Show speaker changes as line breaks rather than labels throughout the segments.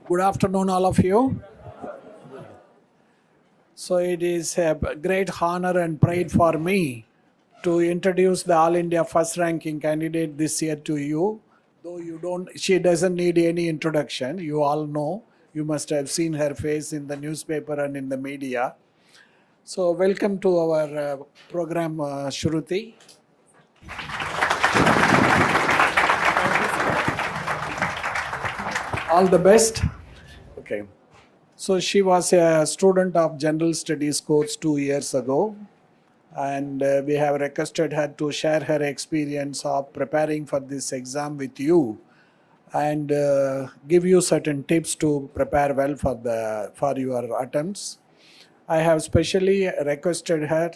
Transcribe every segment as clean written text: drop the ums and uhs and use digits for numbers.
Good afternoon, all of you. So it is a great honor and pride for me to introduce the All India first ranking candidate this year to you. Though she doesn't need any introduction. You all know. You must have seen her face in the newspaper and in the media. So welcome to our program, Shruti. All the best. Okay. So she was a student of General Studies course 2 years ago, and we have requested her to share her experience of preparing for this exam with you, and give you certain tips to prepare well for your attempts. I have specially requested her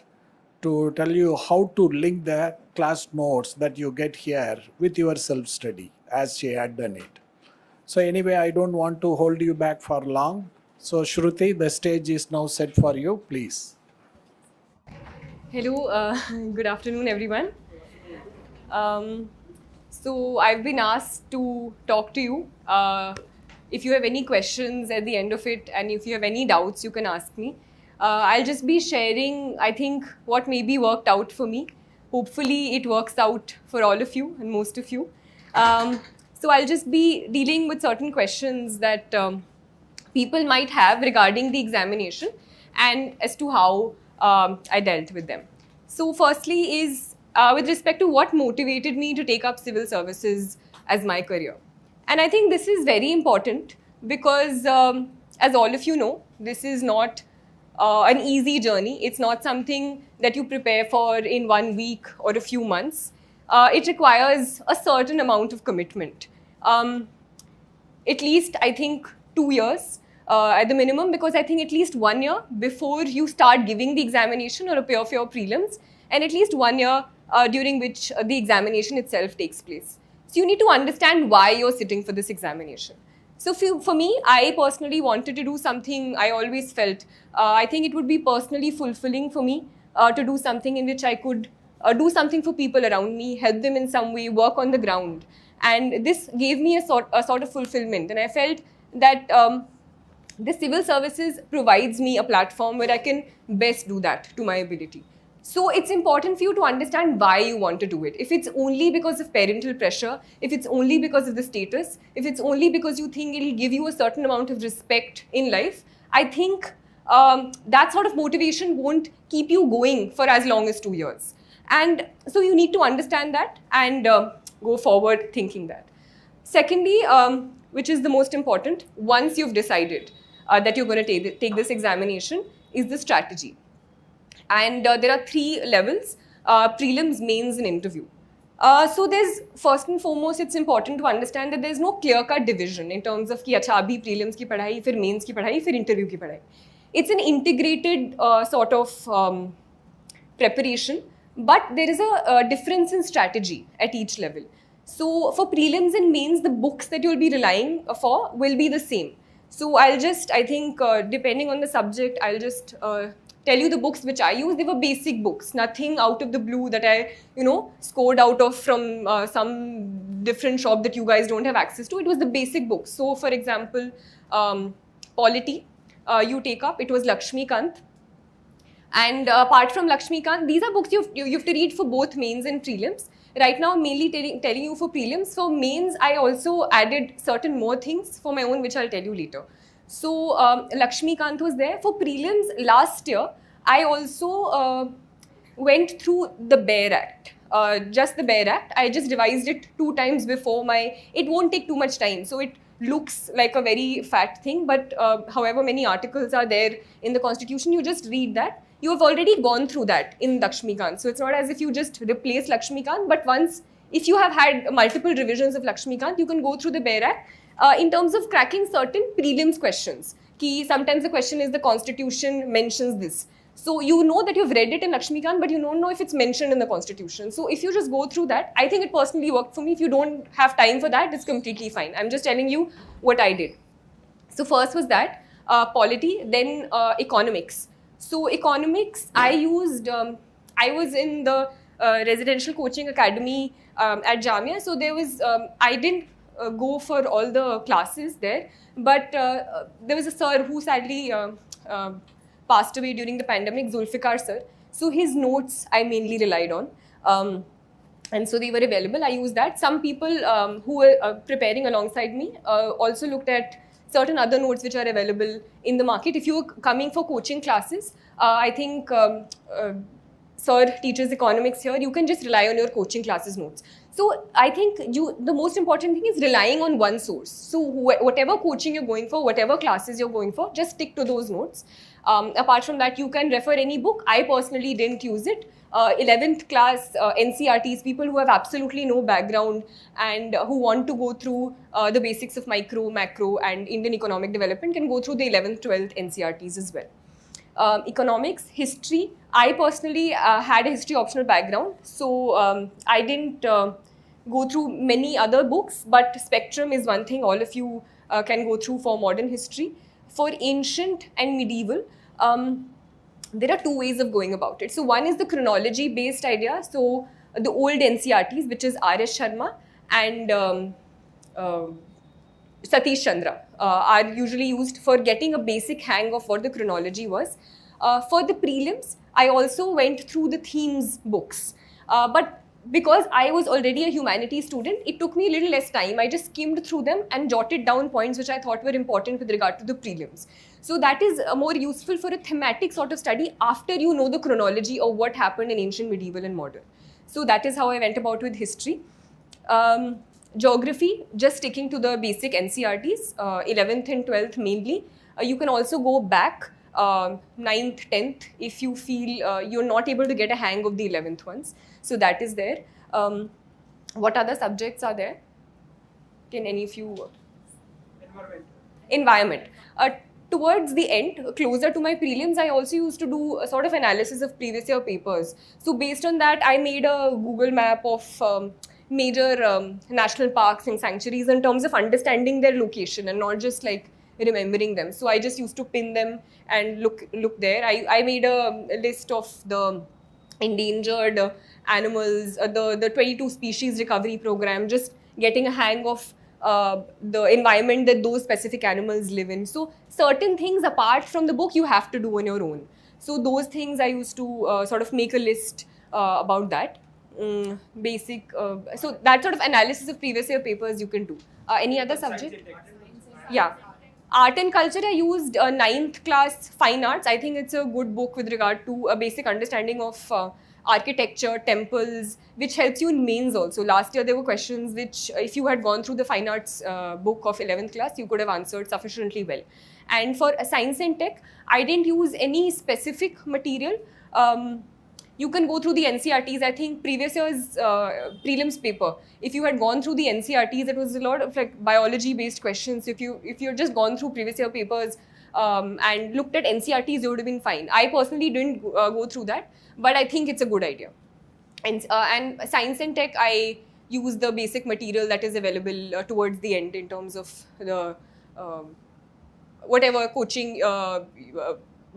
to tell you how to link the class notes that you get here with your self study as she had done it. So anyway, I don't want to hold you back for long. So Shruti, the stage is now set for you, please.
Hello, good afternoon, everyone. So I've been asked to talk to you. If you have any questions at the end of it, and if you have any doubts, you can ask me. I'll just be sharing, I think, what maybe worked out for me. Hopefully, it works out for all of you and most of you. So I'll just be dealing with certain questions that people might have regarding the examination and as to how I dealt with them. So firstly is with respect to what motivated me to take up civil services as my career. And I think this is very important because as all of you know, this is not an easy journey. It's not something that you prepare for in 1 week or a few months. It requires a certain amount of commitment. At least, I think, 2 years at the minimum, because I think at least 1 year before you start giving the examination or appear for your prelims, and at least 1 year during which the examination itself takes place. So you need to understand why you're sitting for this examination. So for me, I personally wanted to do something I always felt. I think it would be personally fulfilling for me to do something in which I could do something for people around me, help them in some way, work on the ground. And this gave me a sort of fulfillment. And I felt that the civil services provides me a platform where I can best do that to my ability. So it's important for you to understand why you want to do it. If it's only because of parental pressure, if it's only because of the status, if it's only because you think it'll give you a certain amount of respect in life, I think that sort of motivation won't keep you going for as long as 2 years. And so you need to understand that and go forward thinking that. Secondly, which is the most important, once you've decided that you're going to take this examination, is the strategy. And there are 3 levels, prelims, mains, and interview. So there's, first and foremost, it's important to understand that there's no clear-cut division in terms of कि अच्छा अभी prelims की पढ़ाई, फिर mains की पढ़ाई, फिर interview की पढ़ाई. It's an integrated sort of preparation, but there is a difference in strategy at each level. So for prelims and mains, the books that you'll be relying for will be the same. So I'll just, I think, depending on the subject, I'll just tell you the books which I use. They were basic books, nothing out of the blue that I, scored out of from some different shop that you guys don't have access to. It was the basic books. So for example, polity, you take up, it was Lakshmikant. And apart from Lakshmikant, these are books you have to read for both mains and prelims. Right now, I'm mainly telling you for prelims. For mains, I also added certain more things for my own, which I'll tell you later. So Lakshmikant was there. For prelims last year, I also went through the BEAR Act. Just the BEAR Act. I just revised it 2 times before it won't take too much time. So it looks like a very fat thing, but however many articles are there in the Constitution, you just read that. You have already gone through that in Lakshmikant. So it's not as if you just replace Lakshmikant, but if you have had multiple revisions of Lakshmikant, you can go through the BEAR Act in terms of cracking certain prelims questions. Sometimes the question is the Constitution mentions this. So you know that you've read it in Lakshmikant, but you don't know if it's mentioned in the Constitution. So if you just go through that, I think it personally worked for me. If you don't have time for that, it's completely fine. I'm just telling you what I did. So first was that, polity, then economics. So economics, I was in the residential coaching academy at Jamia. So there was, I didn't go for all the classes there, but there was a sir who sadly passed away during the pandemic, Zulfikar sir. So his notes I mainly relied on. And so they were available. I used that. Some people who were preparing alongside me also looked at certain other notes which are available in the market. If you are coming for coaching classes, I think sir teaches economics here, you can just rely on your coaching classes notes. So I think the most important thing is relying on one source. So whatever coaching you're going for, whatever classes you're going for, just stick to those notes. Apart from that, you can refer any book. I personally didn't use it. 11th class NCRTs, people who have absolutely no background and who want to go through the basics of micro, macro and Indian economic development can go through the 11th, 12th NCRTs as well. Economics, history. I personally had a history optional background, so I didn't go through many other books, but Spectrum is one thing all of you can go through for modern history. For ancient and medieval, there are two ways of going about it. So one is the chronology based idea. So the old NCRTs, which is R.S. Sharma and Satish Chandra, are usually used for getting a basic hang of what the chronology was. For the prelims, I also went through the themes books. But because I was already a humanities student, it took me a little less time. I just skimmed through them and jotted down points which I thought were important with regard to the prelims. So that is more useful for a thematic sort of study after you know the chronology of what happened in ancient, medieval and modern. So that is how I went about with history. Geography, just sticking to the basic NCRTs, 11th and 12th mainly. You can also go back 9th, 10th if you feel you're not able to get a hang of the 11th ones. So that is there. What other subjects are there? Can any of you? Environment. Towards the end, closer to my prelims, I also used to do a sort of analysis of previous year papers. So based on that, I made a Google map of major national parks and sanctuaries in terms of understanding their location and not just like remembering them. So I just used to pin them and look there. I made a list of the endangered animals, the 22 species recovery program, just getting a hang of the environment that those specific animals live in. So certain things apart from the book you have to do on your own. So those things I used to sort of make a list about that. Basic, so that sort of analysis of previous year papers you can do. Any other subject? Yeah. Art and culture, I used 9th class fine arts. I think it's a good book with regard to a basic understanding of architecture, temples, which helps you in mains also. Last year there were questions which if you had gone through the fine arts book of 11th class, you could have answered sufficiently well. And for science and tech, I didn't use any specific material. You can go through the NCRTs. I think previous year's prelims paper, if you had gone through the NCRTs, it was a lot of like biology based questions. If you just gone through previous year papers and looked at NCRTs, you would have been fine. I personally didn't go through that, but I think it's a good idea. And science and tech, I use the basic material that is available towards the end in terms of the whatever coaching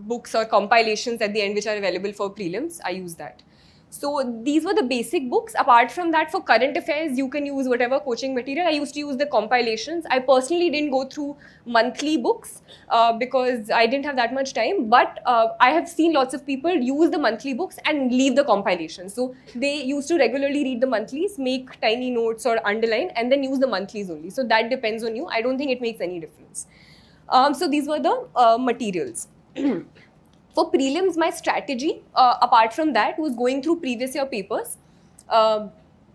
books or compilations at the end which are available for prelims. I use that. So these were the basic books. Apart from that, for current affairs, you can use whatever coaching material. I used to use the compilations. I personally didn't go through monthly books because I didn't have that much time. But I have seen lots of people use the monthly books and leave the compilations. So they used to regularly read the monthlies, make tiny notes or underline, and then use the monthlies only. So that depends on you. I don't think it makes any difference. So these were the materials. For prelims, my strategy, apart from that, was going through previous year papers,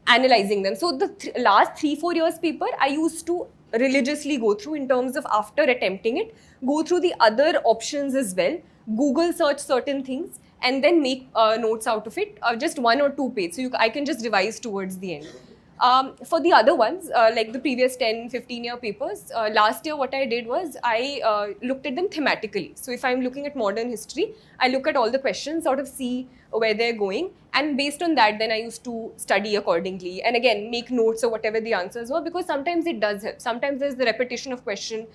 analyzing them. So the last 3-4 years paper, I used to religiously go through in terms of after attempting it, go through the other options as well, Google search certain things, and then make notes out of it, just 1 or 2 pages. So I can just revise towards the end. For the other ones, like the previous 10-15 year papers, last year what I did was I looked at them thematically. So if I'm looking at modern history, I look at all the questions, sort of see where they're going, and based on that then I used to study accordingly and again make notes of whatever the answers were, because sometimes it does help. Sometimes there's the repetition of question.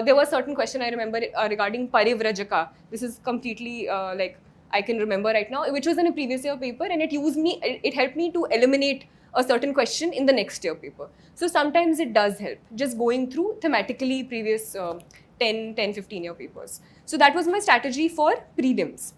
There was a certain question I remember regarding Parivrajaka. This is completely like I can remember right now, which was in a previous year paper, and it helped me to eliminate a certain question in the next year paper. So sometimes it does help, just going through thematically previous 10, 15 year papers. So that was my strategy for prelims.